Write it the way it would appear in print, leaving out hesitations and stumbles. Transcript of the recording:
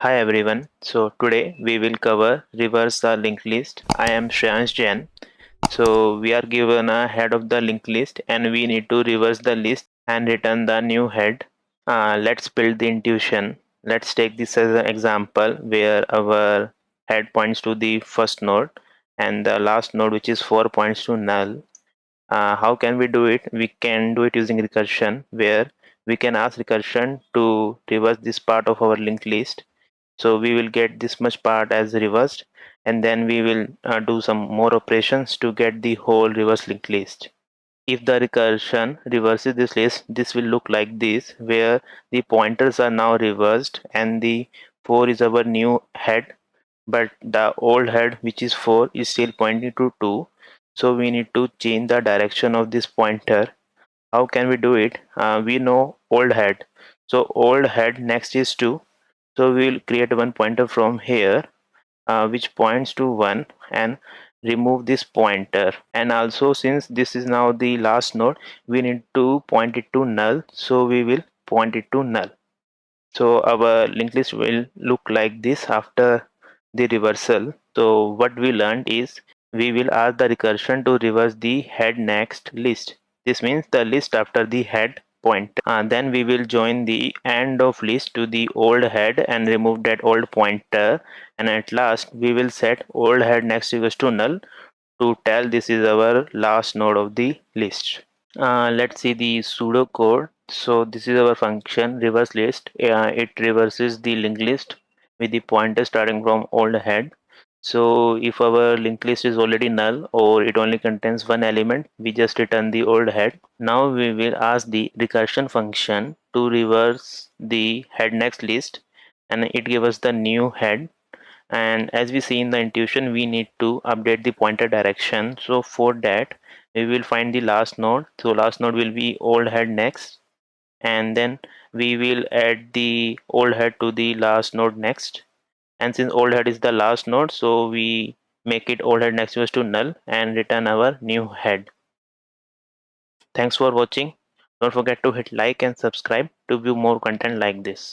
Hi everyone. So today we will cover reverse the linked list. I am Shreyaans Jain. So we are given a head of the linked list and we need to reverse the list and return the new head. Let's build the intuition. Let's take this as an example where our head points to the first node and the last node, which is 4, points to null. How can we do it? We can do it using recursion, where we can ask recursion to reverse this part of our linked list. So we will get this much part as reversed, and then we will do some more operations to get the whole reverse linked list. If the recursion reverses this list, this will look like this, where the pointers are now reversed and the 4 is our new head, but the old head, which is 4, is still pointing to 2. So we need to change the direction of this pointer. How can we do it? We know old head, so old head next is 2. So we will create one pointer from here, which points to 1, and remove this pointer. And also, since this is now the last node, we need to point it to null, so we will point it to null. So our linked list will look like this after the reversal. So what we learned is we will ask the recursion to reverse the head next list. This means the list after the head pointer. Then we will join the end of list to the old head and remove that old pointer. And at last we will set old head next equals to null to tell this is our last node of the list. Let's see the pseudo code. So this is our function reverse list. It reverses the linked list with the pointer starting from old head. So if our linked list is already null or it only contains one element, we just return the old head. Now we will ask the recursion function to reverse the head next list, and it gives us the new head. And as we see in the intuition, we need to update the pointer direction. So for that we will find the last node. So last node will be old head next, and then we will add the old head to the last node next. And since old head is the last node, so we make it old head next equals to null and return our new head. Thanks for watching. Don't forget to hit like and subscribe to view more content like this.